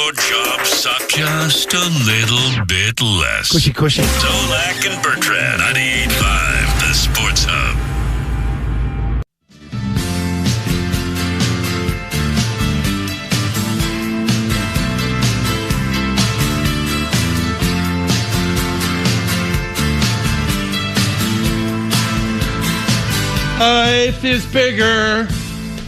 your job suck just a little bit less? Cushy. Zolak and Bertrand, 98.5, the Sports Hub. Life is bigger.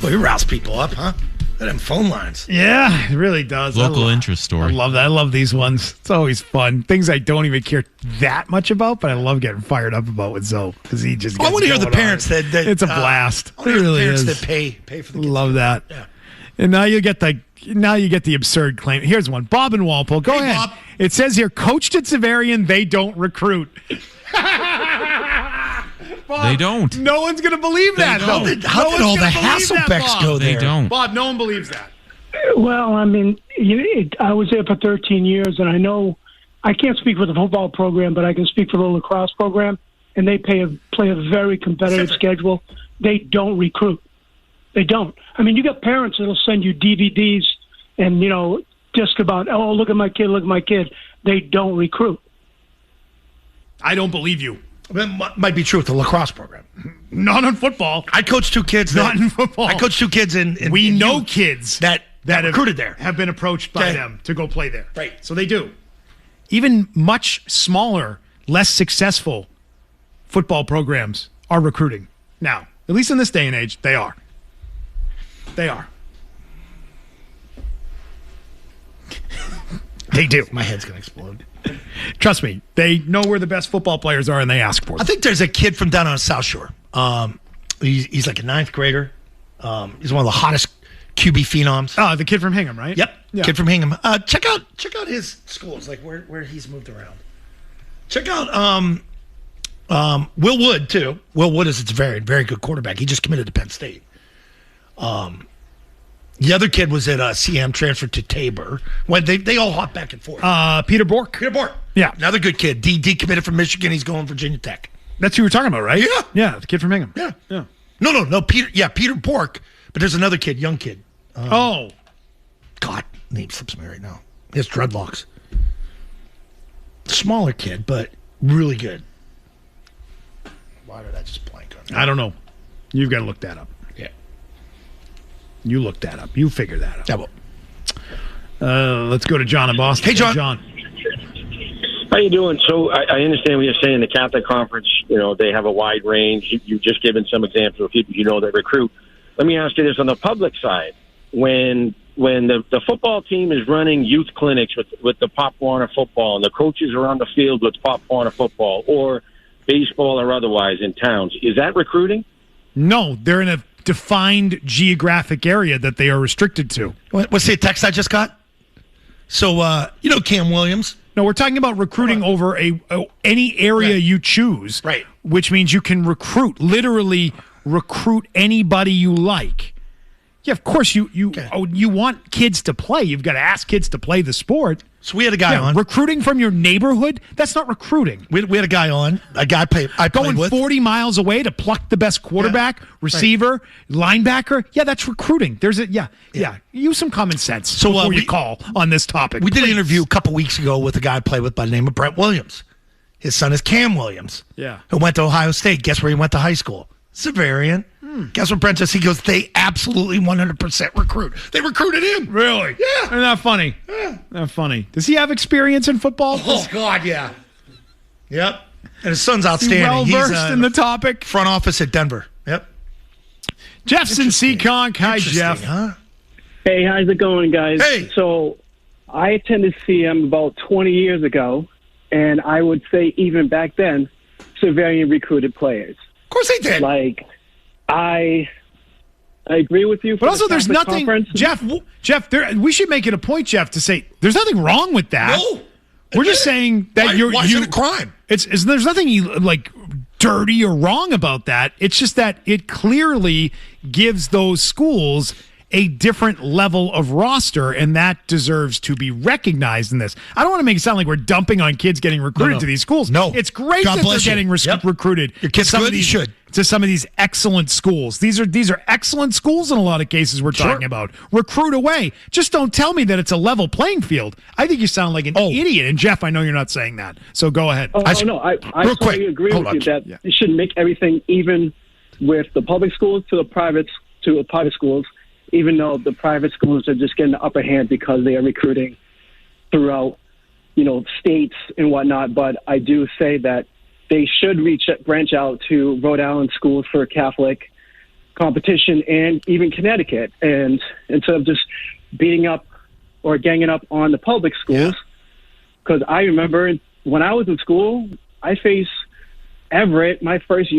Well, you rouse people up, huh? Them phone lines. Yeah, it really does. Local interest story. I love that. I love these ones. It's always fun. Things I don't even care that much about, but I love getting fired up about with Zoe because he just. I want to hear the parents that it's a blast. I want to hear the parents that pay for the kids. Love that. Yeah. And now you get the absurd claim. Here's one. Bob and Walpole. Go ahead. Bob. It says here, coached at Severian, they don't recruit. Bob, they don't. No one's going to believe that. Don't. How did all the Hasselbecks go there? They don't. Bob, no one believes that. Well, I mean, I was there for 13 years, and I know I can't speak for the football program, but I can speak for the lacrosse program, and they play a very competitive schedule. They don't recruit. They don't. I mean, you got parents that'll send you DVDs and, just about, oh, look at my kid. They don't recruit. I don't believe you. That might be true with the lacrosse program. Not in football. I coached two kids. Not in football. I coached two kids in we know kids that recruited there. Have been approached by them to go play there. Right. So they do. Even much smaller, less successful football programs are recruiting. Now, at least in this day and age, they are. They are. They do. My head's going to explode. Trust me, they know where the best football players are, and they ask for them. I think there's a kid from down on the South Shore. He's like a ninth grader. He's one of the hottest QB phenoms. Oh, the kid from Hingham, right? Yep, yeah. Kid from Hingham. Check out his schools, like where he's moved around. Check out Will Wood too. Will Wood is a very, very good quarterback. He just committed to Penn State. The other kid was at CM, transferred to Tabor. When they all hop back and forth. Peter Bork. Yeah. Another good kid. D committed from Michigan. He's going Virginia Tech. That's who you were talking about, right? Yeah. Yeah, the kid from Hingham. Yeah. No. Peter Bork. But there's another kid, young kid. God, name slips me right now. He has dreadlocks. Smaller kid, but really good. Why did I just blank on that? I don't know. You've got to look that up. Yeah. You look that up. You figure that out. Yeah, well. Let's go to John in Boston. Hey, John. How you doing? So I understand what you're saying. The Catholic Conference, they have a wide range. You've just given some examples of people that recruit. Let me ask you this: on the public side, when the football team is running youth clinics with the Pop Warner football, and the coaches are on the field with Pop Warner football or baseball or otherwise in towns, is that recruiting? No, they're in a defined geographic area that they are restricted to. What's the text I just got? So, Cam Williams. No, we're talking about recruiting over any area you choose. Right. Which means you can literally recruit anybody you like. Yeah, of course you want kids to play. You've got to ask kids to play the sport. So we had a guy on. Recruiting from your neighborhood, that's not recruiting. We had a guy on. A guy I played going with. 40 miles away to pluck the best quarterback, receiver, linebacker. Yeah, that's recruiting. Yeah. Use some common sense before you call on this topic. We did an interview a couple weeks ago with a guy I played with by the name of Brent Williams. His son is Cam Williams. Yeah. Who went to Ohio State. Guess where he went to high school? Severian. Guess what Brent says? He goes, they absolutely 100% recruit. They recruited him. Really? Yeah. Isn't that funny? Yeah. Not funny. Does he have experience in football? Oh, God, yeah. Yep. And his son's outstanding. Well-versed in the topic. Front office at Denver. Yep. Jeff's in Seekonk. Hi, Jeff. Huh? Hey, how's it going, guys? Hey. So I attended CM about 20 years ago, and I would say even back then, Severian recruited players. Of course they did. Like, I agree with you. But also, there's nothing, Jeff. We should make it a point, Jeff, to say there's nothing wrong with that. No, we're just saying that why is it a crime? There's nothing like dirty or wrong about that. It's just that it clearly gives those schools a different level of roster, and that deserves to be recognized in this. I don't want to make it sound like we're dumping on kids getting recruited to these schools. No. It's great God that they're bless you. getting recruited. Your kid's good, you should. To some of these excellent schools. These are excellent schools in a lot of cases we're talking about. Recruit away. Just don't tell me that it's a level playing field. I think you sound like an idiot. And Jeff, I know you're not saying that. So go ahead. I totally agree with you that it should make everything even with the public schools to the private schools, even though the private schools are just getting the upper hand because they are recruiting throughout, states and whatnot. But I do say that they should branch out to Rhode Island schools for Catholic competition and even Connecticut. And instead of just beating up or ganging up on the public schools, because I remember when I was in school, I faced Everett my first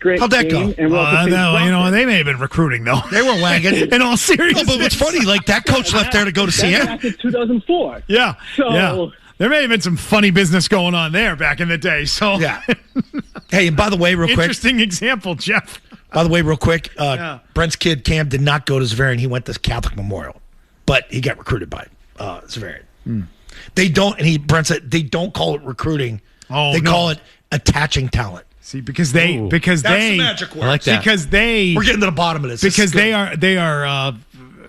grade. How'd that game, go? And they may have been recruiting, though. They were wagging. In all seriousness. No, but what's funny, like that coach left there to go to CM. Back in 2004. Yeah. So, yeah. There may have been some funny business going on there back in the day. So yeah. Hey, and by the way, real quick. Interesting example, Jeff. By the way, real quick, Brent's kid, Cam, did not go to Zavarian. He went to Catholic Memorial, but he got recruited by Zavarian. They don't, and Brent said, they don't call it recruiting. They call it attaching talent. See, because the magic word. I like that. Because we're getting to the bottom of this. Because they are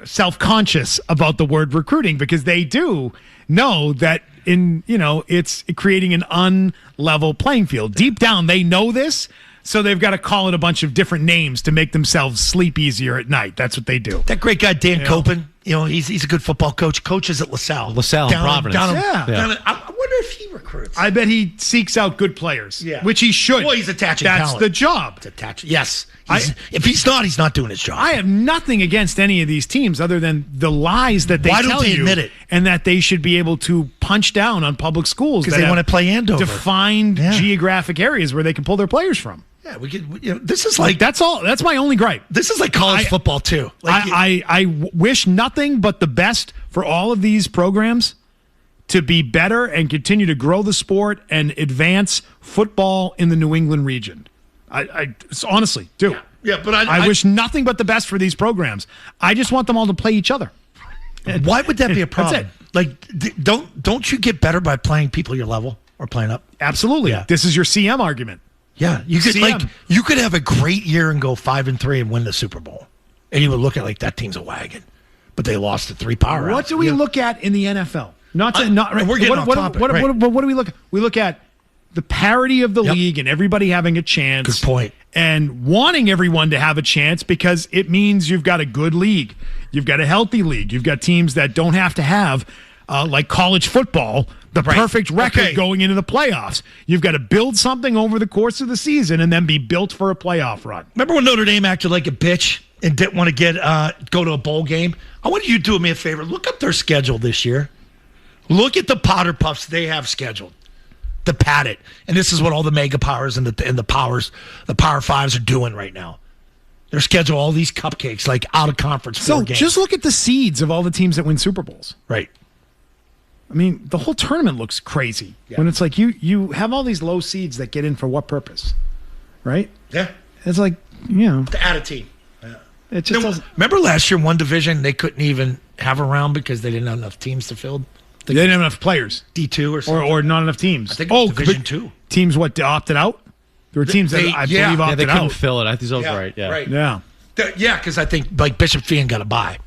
self-conscious about the word recruiting, because they do know that it's creating an unlevel playing field. Deep down, they know this, so they've got to call it a bunch of different names to make themselves sleep easier at night. That's what they do. That great guy, Dan Copen, he's a good football coach. Coaches at LaSalle. Providence. I wonder if he recruits. I bet he seeks out good players, which he should. Well, he's attaching That's talent. the job. Yes. If he's not doing his job. I have nothing against any of these teams other than the lies that they Why tell don't they you, admit it? And that they should be able to punch down on public schools Because they want to play Andover. Defined geographic areas where they can pull their players from. Yeah, we could. This is like that's all. That's my only gripe. This is like college football too. I wish nothing but the best for all of these programs to be better and continue to grow the sport and advance football in the New England region. I honestly do. Yeah, but I wish nothing but the best for these programs. I just want them all to play each other. Why would that be a problem? That's Like, don't you get better by playing people your level or playing up? Absolutely. Yeah. This is your CM argument. Yeah, you could have a great year and go 5-3 and win the Super Bowl, and you would look at like that team's a wagon, but they lost to 3 powerhouses. What do we look at in the NFL? We're getting off topic. What do we look at? We look at the parity of the league and everybody having a chance. Good point. And wanting everyone to have a chance because it means you've got a good league. You've got a healthy league. You've got teams that don't have to have, like college football, the perfect record going into the playoffs. You've got to build something over the course of the season and then be built for a playoff run. Remember when Notre Dame acted like a bitch and didn't want to go to a bowl game? I want you to do me a favor. Look up their schedule this year. Look at the Powder Puffs they have scheduled to pad it. And this is what all the mega powers and the Power Fives are doing right now. They're scheduling all these cupcakes like out of conference. So games. Just look at the seeds of all the teams that win Super Bowls. Right. I mean, the whole tournament looks crazy when it's like you have all these low seeds that get in for what purpose, right? Yeah. It's like, to add a team. Yeah. It just doesn't. Remember last year, one division, they couldn't even have a round because they didn't have enough teams to fill? They didn't have enough players. D2 or something. Or not enough teams. I think it was Division 2. Teams opted out? There were teams that I believe opted out. They couldn't fill it. I think that was right. Yeah. Right. Yeah. Yeah, because I think like Bishop Feion got a bye.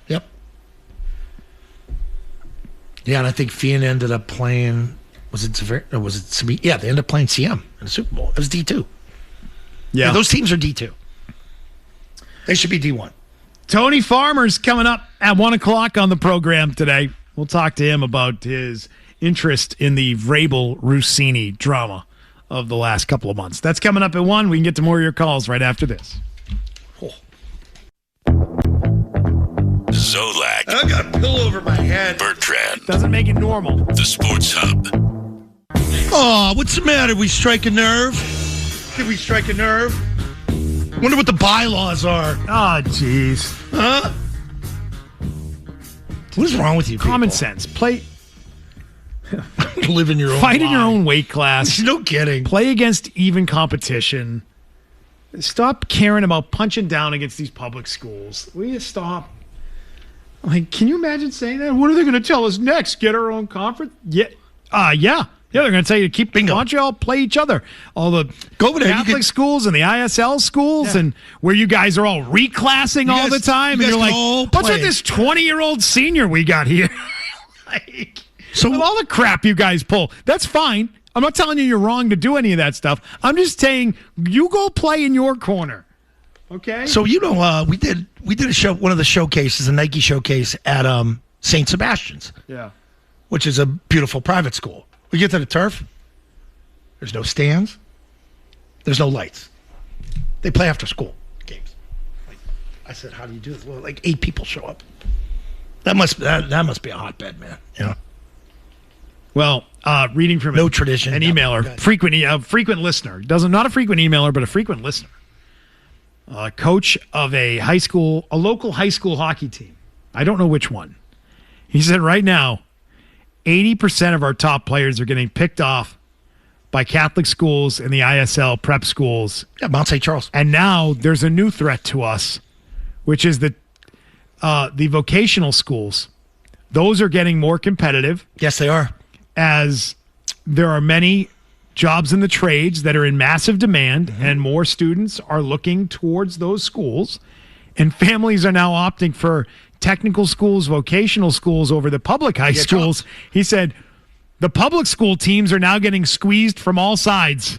Yep. Yeah, and I think Feion ended up playing. Was it Severe? Or was it Sabine? Yeah, they ended up playing CM in the Super Bowl. It was D2. Yeah, those teams are D2. They should be D1. Tony Farmer's coming up at 1 o'clock on the program today. We'll talk to him about his interest in the Vrabel-Rossini drama of the last couple of months. That's coming up at 1. We can get to more of your calls right after this. Zolak. I got a pillow over my head. Bertrand. Doesn't make it normal. The Sports Hub. Oh, what's the matter? We strike a nerve? Did we strike a nerve? Wonder what the bylaws are. Oh, jeez. Huh? What is wrong with you people? Common sense. Play. Live in your own Fight in your line. own weight class. No kidding. Play against even competition. Stop caring about punching down against these public schools. Will you stop? Like, can you imagine saying that? What are they going to tell us next? Get our own conference? Yeah. Yeah, they're going to tell you to keep bingo. Why don't you all play each other? All the Catholic schools and the ISL schools, and where you guys are all reclassing all the time, and you're like, what's with this 20-year-old senior we got here? Like, so with all the crap you guys pull, that's fine. I'm not telling you you're wrong to do any of that stuff. I'm just saying you go play in your corner. Okay. So we did a show, one of the showcases, a Nike showcase at St. Sebastian's. Yeah. Which is a beautiful private school. We get to the turf. There's no stands. There's no lights. They play after school games. Like, I said, how do you do this? Well, like 8 people show up. That must be a hotbed, man. You know. Well, reading from no tradition, an emailer, frequent listener, not a frequent emailer, but a frequent listener. Coach of a local high school hockey team. I don't know which one. He said right now, 80% of our top players are getting picked off by Catholic schools and the ISL prep schools. Yeah, Mount St. Charles. And now there's a new threat to us, which is the vocational schools. Those are getting more competitive. Yes, they are. As there are many jobs in the trades that are in massive demand, and more students are looking towards those schools, and families are now opting for technical schools, vocational schools over the public high schools. He said the public school teams are now getting squeezed from all sides.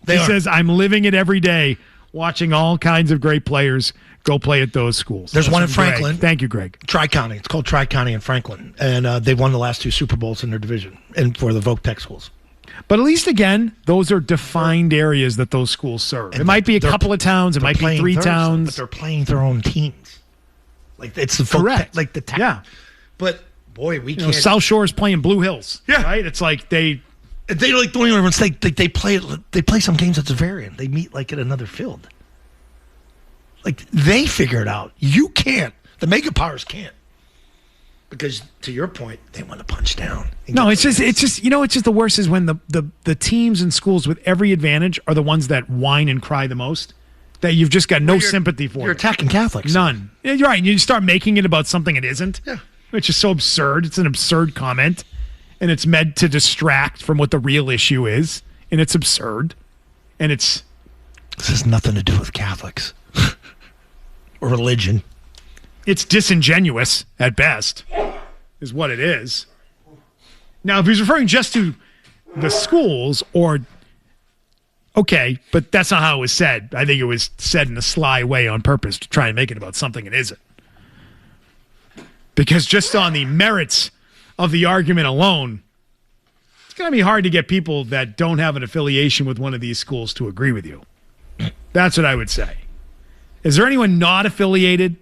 He says, I'm living it every day, watching all kinds of great players go play at those schools. There's one in Franklin. Greg. Thank you, Greg. Tri-County. It's called Tri-County in Franklin. And they won the last 2 Super Bowls in their division and for the Voc Tech schools. But at least, again, those are defined areas that those schools serve. And it might be a couple of towns. It might be 3 towns. But they're playing their own teams. Like, it's the correct. Like the tech. Yeah. But, boy, we can't. South Shore is playing Blue Hills. Yeah. Right? It's like they like don't even they play some games at Zavarian. They meet like at another field. Like, they figure it out. You can't. The mega powers can't. Because, to your point, they want to punch down. No, it's just the worst is when the teams and schools with every advantage are the ones that whine and cry the most, that you've just got no sympathy for. You're attacking Catholics. None. Yeah, you're right. And you start making it about something it isn't, which is so absurd. It's an absurd comment, and it's meant to distract from what the real issue is, and it's absurd. And this has nothing to do with Catholics or religion. It's disingenuous at best, is what it is. Now, if he's referring just to the schools, okay, but that's not how it was said. I think it was said in a sly way on purpose to try and make it about something it isn't. Because just on the merits of the argument alone, it's going to be hard to get people that don't have an affiliation with one of these schools to agree with you. That's what I would say. Is there anyone not affiliated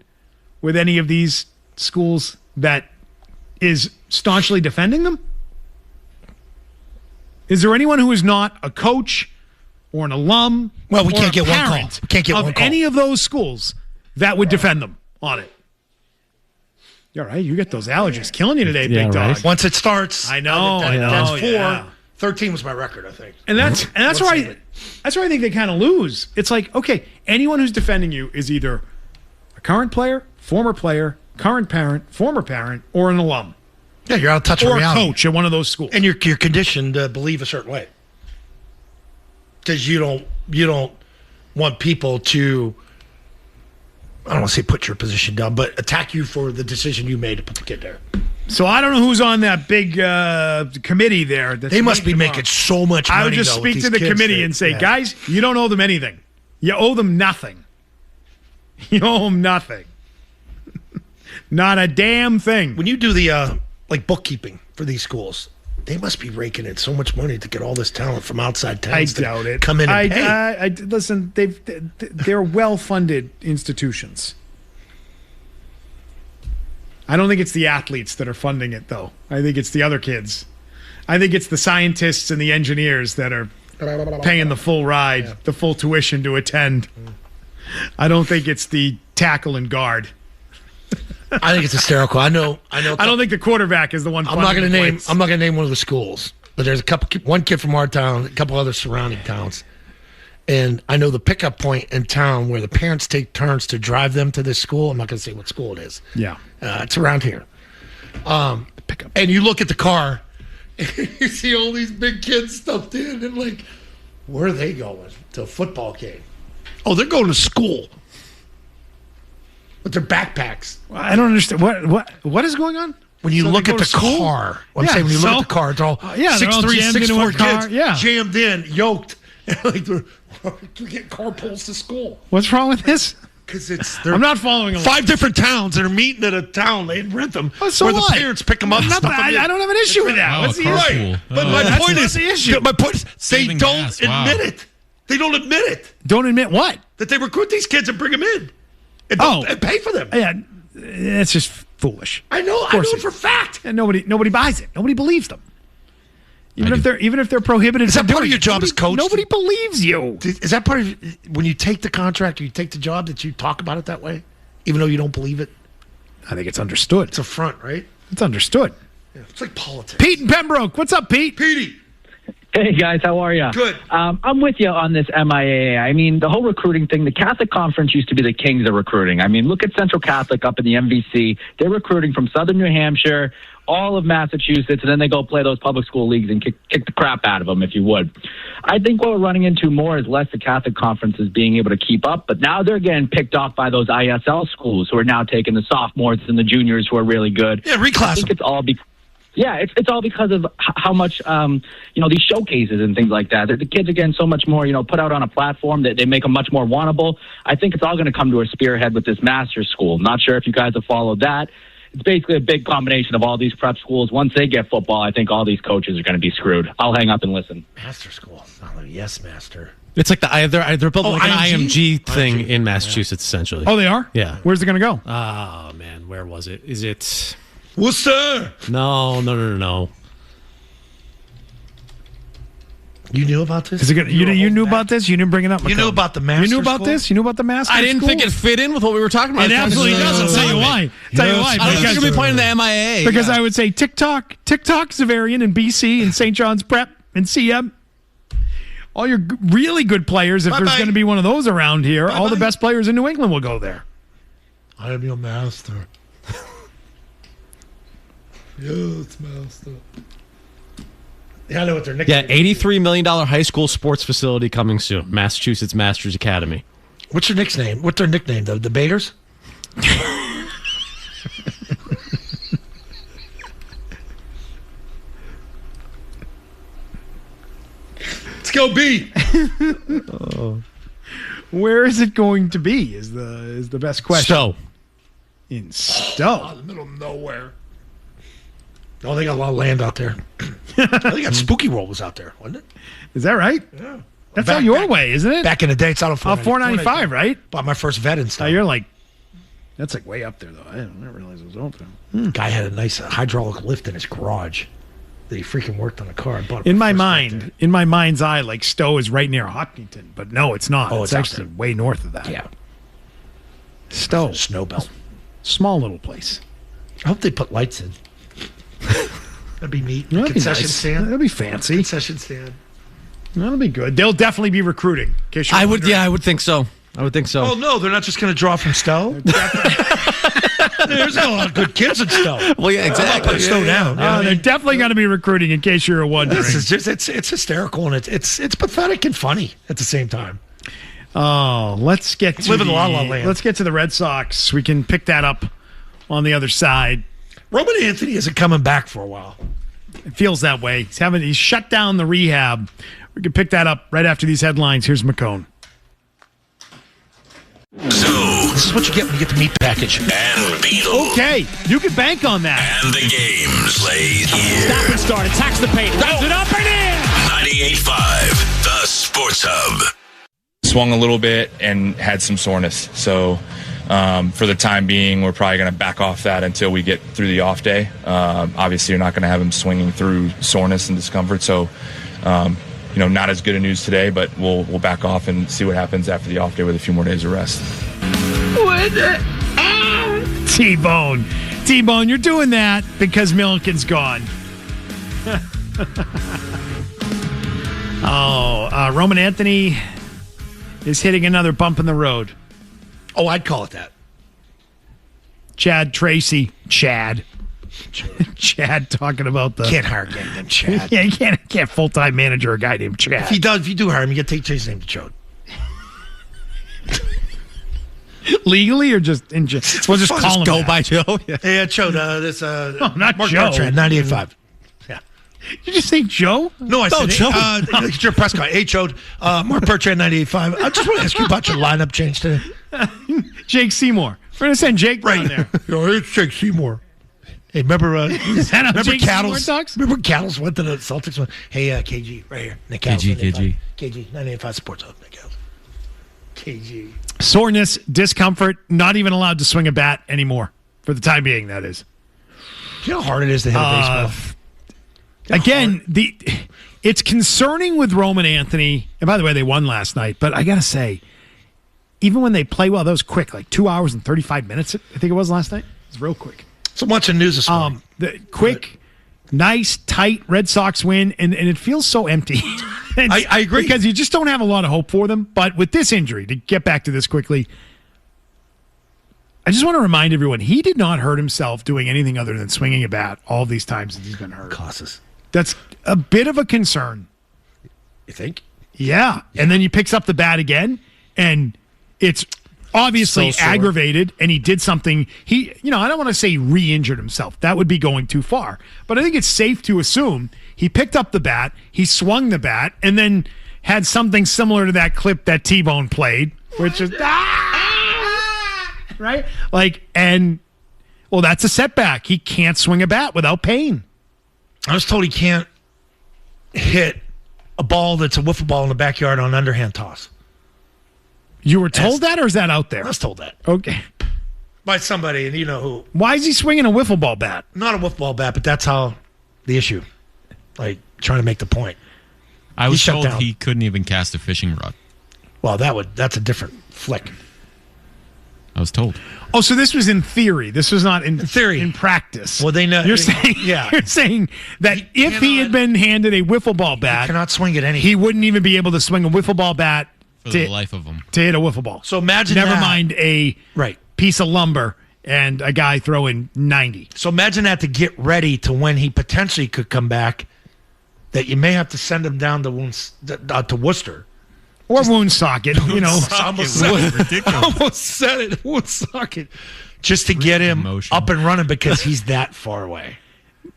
with any of these schools that is staunchly defending them? Is there anyone who is not a coach or an alum? Well, we can't get one call. We can't get one call. Any of those schools that would defend them on it. You're right. You get those allergies killing you today, big dog. Right. Once it starts, I know. That's 4. Yeah. 13 was my record, I think. And that's where I think they kind of lose. It's like, okay, anyone who's defending you is either a current player, former player, current parent, former parent, or an alum. Yeah, you're out of touch with reality. Or a coach at one of those schools. And you're conditioned to believe a certain way. Because you don't want people to, I don't want to say put your position down, but attack you for the decision you made to put the kid there. So I don't know who's on that big committee there. They must be making so much money. I would just speak to the committee and say, guys, you don't owe them anything. You owe them nothing. You owe them nothing. Not a damn thing. When you do the bookkeeping for these schools, they must be raking in so much money to get all this talent from outside towns. I doubt it. Come in and pay. Listen, they're well-funded institutions. I don't think it's the athletes that are funding it, though. I think it's the other kids. I think it's the scientists and the engineers that are paying the full ride, the full tuition to attend. I don't think it's the tackle and guard. I think it's hysterical. I know. I don't think the quarterback is the one. I'm not going to name one of the schools, but there's one kid from our town, a couple other surrounding towns, And I know the pickup point in town where the parents take turns to drive them to this school. I'm not going to say what school it is. Yeah. It's around here. And you look at the car, and you see all these big kids stuffed in, and like, where are they going? To a football game. Oh, they're going to school. With their backpacks. I don't understand. What is going on? When you look at the car. I'm saying when you look at the car, it's all 6'3", 6'4" kids jammed in, yoked. Like they're getting carpools to school. What's wrong with this? Because I'm not following along. 5 different towns that are meeting at a town. They rent them. Oh, so where what? The parents pick them up. I don't have an issue with that. What's the issue? Right. But my point is, they don't admit it. They don't admit it. Don't admit what? That they recruit these kids and bring them in. And pay for them. Yeah, it's just foolish. I know it for a fact. And nobody buys it. Nobody believes them. Even if they're prohibited. Is that part of your job as coach? Nobody believes you. Is that part of when you take the contract or you take the job that you talk about it that way, even though you don't believe it? I think it's understood. It's a front, right? It's understood. Yeah, it's like politics. Pete in Pembroke, what's up, Pete? Petey. Hey, guys, how are you? Good. I'm with you on this MIAA. I mean, the whole recruiting thing, the Catholic Conference used to be the kings of recruiting. I mean, look at Central Catholic up in the MVC. They're recruiting from southern New Hampshire, all of Massachusetts, and then they go play those public school leagues and kick the crap out of them, if you would. I think what we're running into more is less the Catholic Conferences being able to keep up, but now they're getting picked off by those ISL schools who are now taking the sophomores and the juniors who are really good. Yeah, reclass. I think it's all it's all because of how much, these showcases and things like that. The kids are getting so much more, put out on a platform that they make them much more wantable. I think it's all going to come to a spearhead with this master's school. Not sure if you guys have followed that. It's basically a big combination of all these prep schools. Once they get football, I think all these coaches are going to be screwed. I'll hang up and listen. Master school. Yes, master. It's like they're building like an IMG thing in Massachusetts, essentially. Oh, they are? Yeah. Where's it going to go? Oh, man. Where was it? Is it... Worcester? No. You knew about this? You knew about this? You didn't bring it up? You knew about the master You knew about school? this? You knew about the master I didn't school? think it fit in with what we were talking about. It absolutely doesn't. Tell you why. I don't think you're going to be playing the MIAA. Because I would say TikTok, Zavarian, and BC, and St. John's Prep, and CM. All your really good players, if there's going to be one of those around here, all the best players in New England will go there. I am your master. Yes, master. Yeah, I know what their nickname is. $83 million high school sports facility coming soon. Massachusetts Masters Academy. What's your nickname? What's their nickname? The Debaters? Let's go B. Where is it going to be? Is the best question. Stowe. In Stowe. In the middle of nowhere. Oh, they got a lot of land out there. I think Spooky World was out there, wasn't it? Is that right? Yeah. That's out your way, isn't it? Back in the day, it's out of 495, right? Bought my first vet and stuff. Oh, you're like, that's like way up there, though. I didn't realize it was open. Guy had a nice hydraulic lift in his garage that he freaking worked on a car. I bought in my mind's eye, like Stowe is right near Hopkinton, but no, it's not. Oh, it's actually way north of that. Yeah. Stowe. Snowbelt. Small little place. I hope they put lights in. That'd be neat. Concession stand. That'll be fancy. Concession stand. That'll be good. They'll definitely be recruiting. I would think so. Oh, no, they're not just going to draw from Stowe. There's a lot of good kids in Stowe. Well, yeah, exactly. Stowe down. They're definitely going to be recruiting, in case you're wondering. This is just it's hysterical and it's pathetic and funny at the same time. Oh, let's get to living La La Land. Let's get to the Red Sox. We can pick that up on the other side. Roman Anthony isn't coming back for a while. It feels that way. He's shut down the rehab. We can pick that up right after these headlines. Here's McCone. So, this is what you get when you get the meat package. And Beetle. Okay, you can bank on that. And the games play here. Stop and start. Attacks the paint. Rounds it up and in. 98.5, the Sports Hub. Swung a little bit and had some soreness. So, for the time being, we're probably going to back off that until we get through the off day. Obviously, you're not going to have him swinging through soreness and discomfort. So, not as good a news today, but we'll back off and see what happens after the off day with a few more days of rest. T-Bone, you're doing that because Milliken's gone. Roman Anthony is hitting another bump in the road. Oh, I'd call it that. Chad Tracy. Chad talking about the... Can't hire a guy named Chad. Yeah, you can't full-time manager a guy named Chad. If you do hire him, you got to change his name to Chode. Legally or just in just we'll just call him go that. by Joe. Yeah, Chode. This not Mark Joe. Bertrand, 98.5. Yeah. Did you just say Joe? No, I said Joe. it's your press guy. Hey, Chode. Mark Bertrand, 98.5. I just want to ask you about your lineup change today. Jake Seymour. We're gonna send Jake down there. It's Jake Seymour. Hey, remember? Is that how remember Jake Cattles? Seymour talks? Remember Cattles went to the Celtics? Went, hey, KG, right here. Nick KG, 98.5 Sports Hub. Nick Cattles. KG. Soreness, discomfort, not even allowed to swing a bat anymore for the time being. That is. You know how hard it is to hit a baseball. Again, it's concerning with Roman Anthony. And by the way, they won last night. But I gotta say, even when they play well, that was quick, like 2 hours and 35 minutes. I think it was last night. It was real quick. So much in news this morning. Quick, nice, tight Red Sox win, and it feels so empty. I agree. Because you just don't have a lot of hope for them. But with this injury, to get back to this quickly, I just want to remind everyone, he did not hurt himself doing anything other than swinging a bat all these times that he's been hurt. Causes. That's a bit of a concern. You think? Yeah. And then he picks up the bat again, and it's obviously aggravated, and he did something. I don't want to say he re-injured himself. That would be going too far. But I think it's safe to assume he picked up the bat, he swung the bat, and then had something similar to that clip that T-Bone played, which is right? That's a setback. He can't swing a bat without pain. I was told he can't hit a ball that's a wiffle ball in the backyard on underhand toss. You were told that, or is that out there? I was told that. Okay. By somebody, and you know who. Why is he swinging a wiffle ball bat? Not a wiffle ball bat, but that's how the issue. Like, trying to make the point. I was told he couldn't even cast a fishing rod. Well, that's a different flick. I was told. Oh, so this was in theory. This was not in theory. In practice. Well, they know. You're saying, yeah. You're saying that if he had been handed a wiffle ball bat, he cannot swing it any. He wouldn't even be able to swing a wiffle ball bat for the life of him to hit a wiffle ball. So imagine Never mind a piece of lumber and a guy throwing 90. So imagine that to get ready to when he potentially could come back, that you may have to send him down to Worcester. Or Woonsocket, I almost said it. Woonsocket. Just to get him up and running because he's that far away.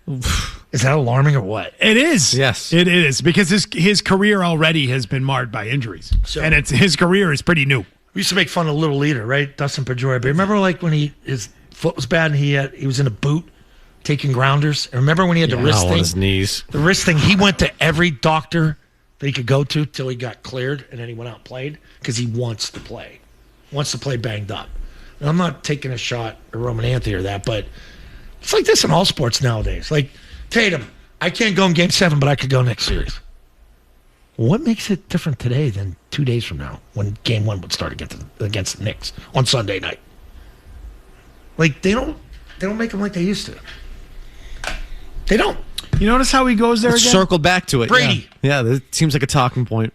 Is that alarming or what? It is. Yes. It is, because his career already has been marred by injuries. And his career is pretty new. We used to make fun of Little Leader, right? Dustin Pedroia. But remember when his foot was bad and he was in a boot taking grounders? And remember when he had the wrist thing? On his knees. The wrist thing. He went to every doctor that he could go to till he got cleared, and then he went out and played because he wants to play. Wants to play banged up. And I'm not taking a shot at Roman Anthony or that, but it's like this in all sports nowadays. Like Tatum, I can't go in Game 7, but I could go next series. What makes it different today than 2 days from now when Game 1 would start against the Knicks on Sunday night? Like they don't make them like they used to. They don't. You notice how he goes there again? Circle back to it. Brady. Yeah, that seems like a talking point.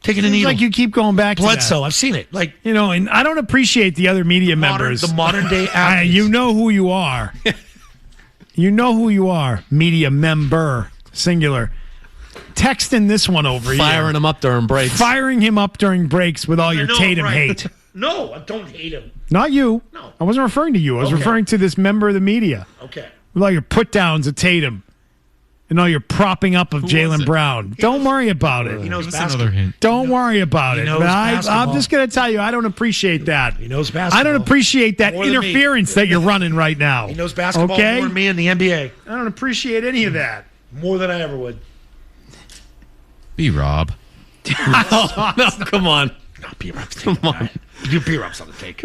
Taking a needle. Like you keep going back to Bledsoe. that. I've seen it. Like and I don't appreciate the other media members. The modern day athletes. You know who you are. You know who you are. Media member, singular. Texting this one over Firing him up during breaks. Firing him up during breaks with all your Tatum hate. No, I don't hate him. Not you. No. I wasn't referring to you. I was referring to this member of the media. Okay. With all your put downs of Tatum. And all your propping up of Jaylen Brown. Don't worry about it. He knows basketball. Another hint. Don't worry about it. But I'm just going to tell you, I don't appreciate that. He knows basketball. I don't appreciate that more than interference that you're running right now. He knows basketball more than me in the NBA. I don't appreciate any of that. More than I ever would. Be Rob. Oh, no, come on. No, B-Rob's taking it. Come on. B-Rob's on the take.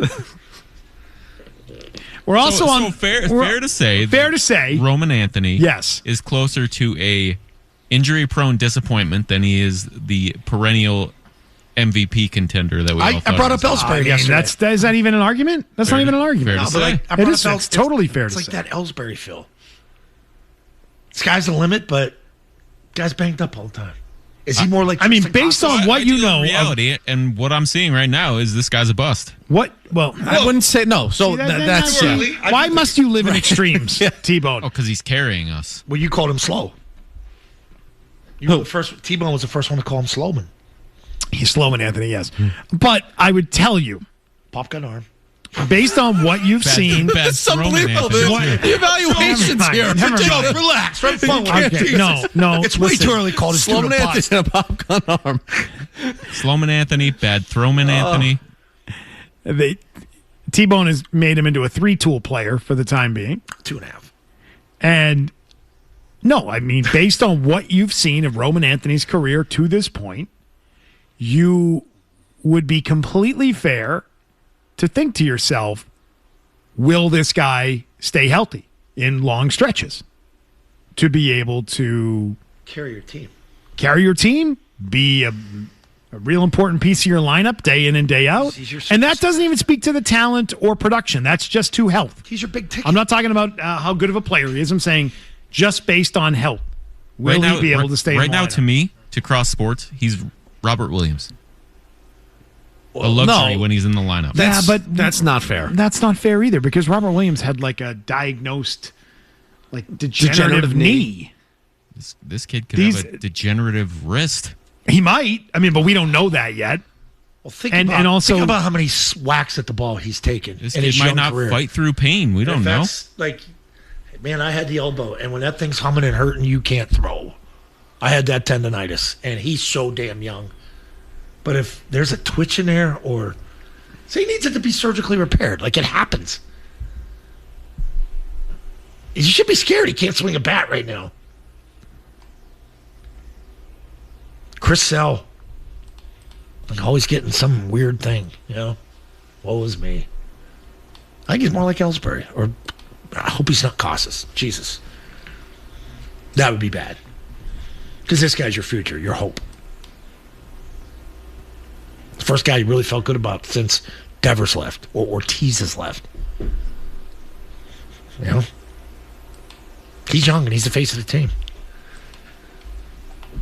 We're also fair to say. Fair to say, Roman Anthony, yes, is closer to a injury-prone disappointment than he is the perennial MVP contender that we all thought. I brought up Ellsbury yesterday. Is that even an argument? That's not even an argument. Fair to say. It is. It's totally fair to say. It's like that Ellsbury feel. Sky's the limit, but guy's banged up all the time. Is he more like? I mean, based on what you know, reality, and what I'm seeing right now is this guy's a bust. What? Well, I wouldn't say no. So that's why must you live in extremes, T-Bone? Oh, because he's carrying us. Well, you called him slow. You were the first. T-Bone was the first one to call him Slowman. He's Slowman, Anthony. Yes, but I would tell you, Popgun arm. Based on what you've seen, it's unbelievable. The evaluations here. Relax. Okay, no. It's way too early to call this dude a bust. Anthony, a popgun arm. Slowman Anthony, bad throwman Anthony. T-Bone has made him into a 3-tool player for the time being. 2.5. And no, I mean, based on what you've seen of Roman Anthony's career to this point, you would be completely fair to think to yourself, will this guy stay healthy in long stretches to be able to carry your team, be a real important piece of your lineup day in and day out? And that doesn't even speak to the talent or production. That's just to health. He's your big ticket. I'm not talking about how good of a player he is. I'm saying just based on health. Will he be able to stay right now, to me, to cross sports, he's Robert Williams. A luxury when he's in the lineup. But that's not fair. That's not fair either, because Robert Williams had like a diagnosed degenerative knee. This kid could have a degenerative wrist. He might. I mean, but we don't know that yet. Well, think about how many whacks at the ball he's taken. This kid might not fight through pain. We don't know. Like, man, I had the elbow, and when that thing's humming and hurting, you can't throw. I had that tendonitis, and he's so damn young. But if there's a twitch in there, or say he needs it to be surgically repaired, like it happens, you should be scared. He can't swing a bat right now. Chris Sell, like always getting some weird thing, Woe is me. I think he's more like Ellsbury, or I hope he's not Casas. Jesus, that would be bad, because this guy's your future, your hope. The first guy you really felt good about since Devers left or Ortiz has left. He's young and he's the face of the team.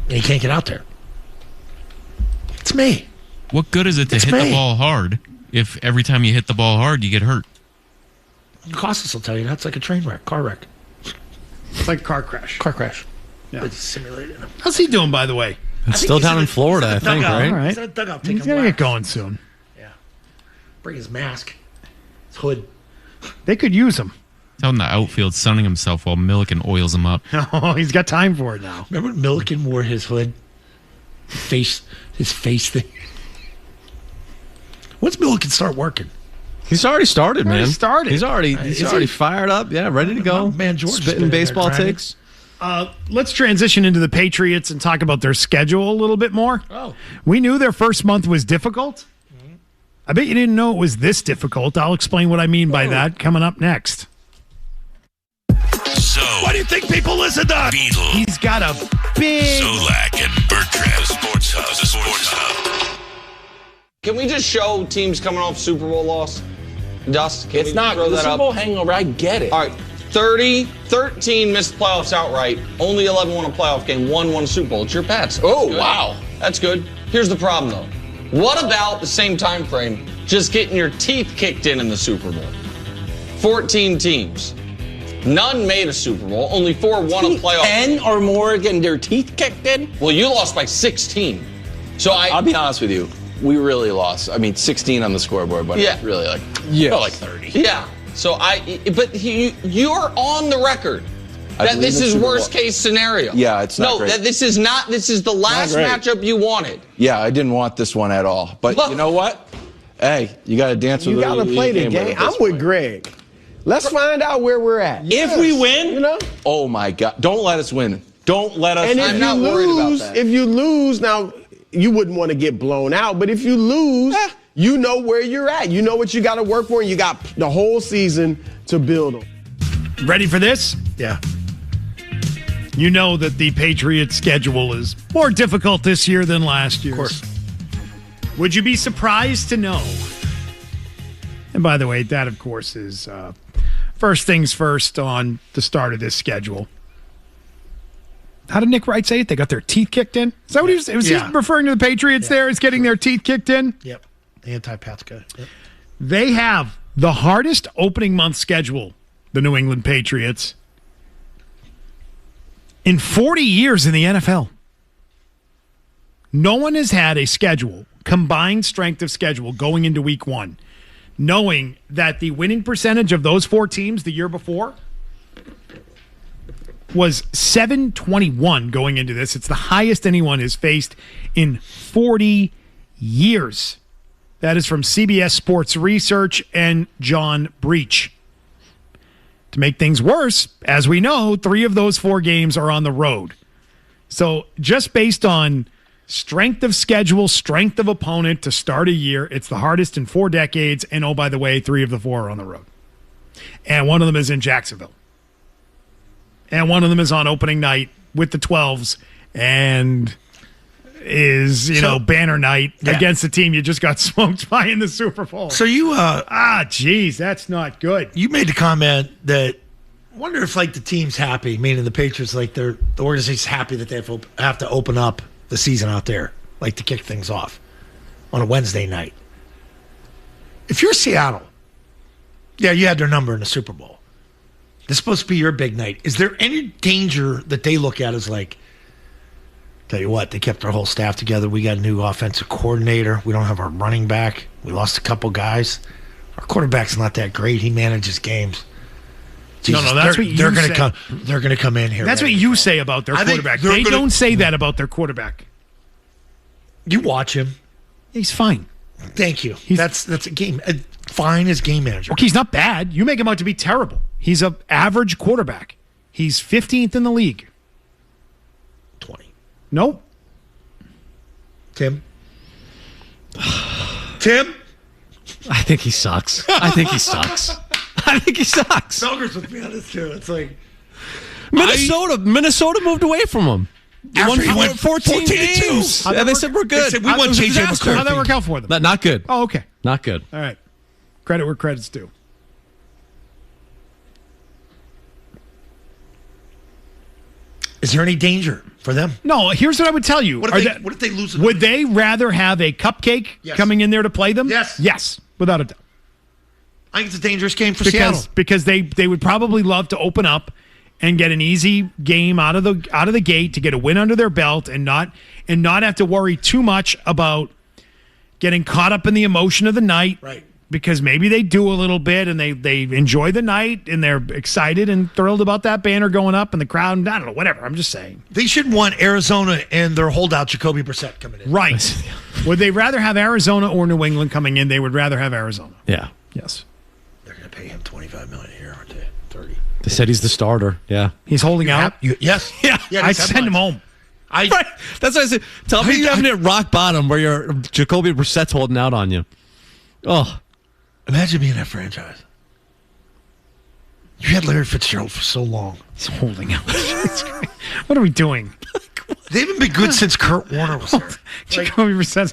And he can't get out there. It's me. What good is it to hit the ball hard if every time you hit the ball hard you get hurt? Costas will tell you that's like a train wreck, car wreck. It's like a car crash. Yeah. But simulated him. How's he doing, by the way? It's still down in Florida, I think, right? All right. He's in a dugout. He's going to get going soon. Yeah. Bring his mask, his hood. They could use him. He's out in the outfield sunning himself while Milliken oils him up. Oh, he's got time for it now. Remember when Milliken wore his hood? His face thing. When's Milliken start working? He's already started, man. He's already fired up. Yeah, ready to go. Man, George spitting baseball takes. Let's transition into the Patriots and talk about their schedule a little bit more. Oh. We knew their first month was difficult. Mm-hmm. I bet you didn't know it was this difficult. I'll explain what I mean by that coming up next. So, why do you think people listen to Beetle? He's got a big... Zolak and Bertrand, Sports Hub. Can we just show teams coming off Super Bowl loss? Dust, can it's not the Super Bowl hangover. I get it. All right. 13 missed playoffs outright. Only 11 won a playoff game. 1 won a Super Bowl. It's your Pats. Oh, wow. That's good. Here's the problem, though. What about the same time frame, just getting your teeth kicked in the Super Bowl? 14 teams. None made a Super Bowl. Only 4 won a playoff. 10 or more getting their teeth kicked in? Well, you lost by 16. So I'll be honest with you. We really lost. I mean, 16 on the scoreboard, but yeah. Really felt like 30. Yeah. So you're on the record that this is worst case scenario. Yeah, it's not great. That this is not. This is the last matchup you wanted. Yeah, I didn't want this one at all. But you know what? Hey, you got to dance with You got to play the game. I'm with Greg. Let's find out where we're at. Yes. If we win, oh my God, don't let us win. Don't let us. And I'm not worried about that. If you lose, now you wouldn't want to get blown out. But if you lose. You know where you're at. You know what you got to work for, and you got the whole season to build them. Ready for this? Yeah. You know that the Patriots' schedule is more difficult this year than last year. Of course. Would you be surprised to know? And by the way, that, of course, is first things first on the start of this schedule. How did Nick Wright say it? They got their teeth kicked in? Is that what he was he referring to the Patriots there as getting their teeth kicked in? Yep. Anti-Pats guy. Yep. They have the hardest opening month schedule, the New England Patriots, in 40 years in the NFL. No one has had a schedule, combined strength of schedule, going into week 1, knowing that the winning percentage of those 4 teams the year before was .721 going into this. It's the highest anyone has faced in 40 years. That is from CBS Sports Research and John Breach. To make things worse, as we know, 3 of those 4 games are on the road. So just based on strength of schedule, strength of opponent to start a year, it's the hardest in 4 decades. And oh, by the way, 3 of the 4 are on the road. And one of them is in Jacksonville. And one of them is on opening night with the 12s and is, banner night against the team you just got smoked by in the Super Bowl. So you, geez, that's not good. You made the comment that I wonder if, the team's happy, meaning the Patriots, the organization's happy that they have to open up the season out there, to kick things off on a Wednesday night. If you're Seattle, you had their number in the Super Bowl. This is supposed to be your big night. Is there any danger that they look at as tell you what, they kept their whole staff together. We got a new offensive coordinator. We don't have our running back. We lost a couple guys. Our quarterback's not that great. He manages games. Jesus, no, that's what you they're going say. to come. They're going to come in here. That's what you say about their quarterback. They don't say that about their quarterback. You watch him. He's fine. Thank you. That's a game. Fine as game manager. Okay, he's not bad. You make him out to be terrible. He's an average quarterback. He's 15th in the league. 20. Nope. Tim? Tim? I think he sucks. I think he sucks. Felger's with me on this too. It's Minnesota moved away from him. He went 14 games. And they said we're good. They said we won JJ McCarthy. How'd that work out for them? Not good. Oh, okay. Not good. All right. Credit where credit's due. Is there any danger for them? No, here's what I would tell you. What if they lose? Would they rather have a cupcake coming in there to play them? Yes. Yes, without a doubt. I think it's a dangerous game for Seattle. Because they would probably love to open up and get an easy game out of the gate to get a win under their belt and not have to worry too much about getting caught up in the emotion of the night. Right. Because maybe they do a little bit and they enjoy the night and they're excited and thrilled about that banner going up and the crowd. I don't know, whatever. I'm just saying. They should want Arizona and their holdout Jacoby Brissett coming in. Right. Would they rather have Arizona or New England coming in? They would rather have Arizona. Yeah. Yes. They're going to pay him $25 million a year, aren't they? 30. They said he's the starter. Yeah. He's holding out? Yes. Yeah. I'd send him home. Right. That's what I said. Tell me you're having it rock bottom where your Jacoby Brissett's holding out on you. Oh. Imagine being that franchise. You had Larry Fitzgerald for so long. He's holding out. What are we doing? They haven't been good since Kurt Warner was there. Jacoby Brissett's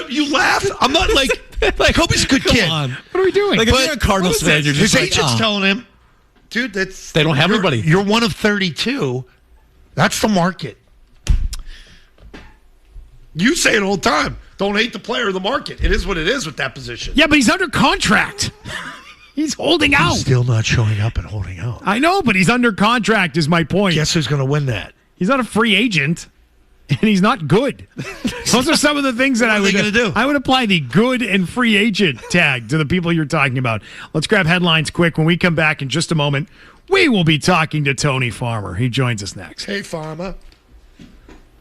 you laugh. I'm not Kobe's a good kid. On. What are we doing? If you're a Cardinals fan, you're just his agent's telling him, dude, they don't have anybody. You're one of 32. That's the market. You say it all the time. Don't hate the player, the market. It is what it is with that position. Yeah, but he's under contract. He's holding out. He's still not showing up and holding out. I know, but he's under contract is my point. Guess who's going to win that? He's not a free agent, and he's not good. Those are some of the things that I would do. I would apply the good and free agent tag to the people you're talking about. Let's grab headlines quick. When we come back in just a moment, we will be talking to Tony Farmer. He joins us next. Hey, Farmer.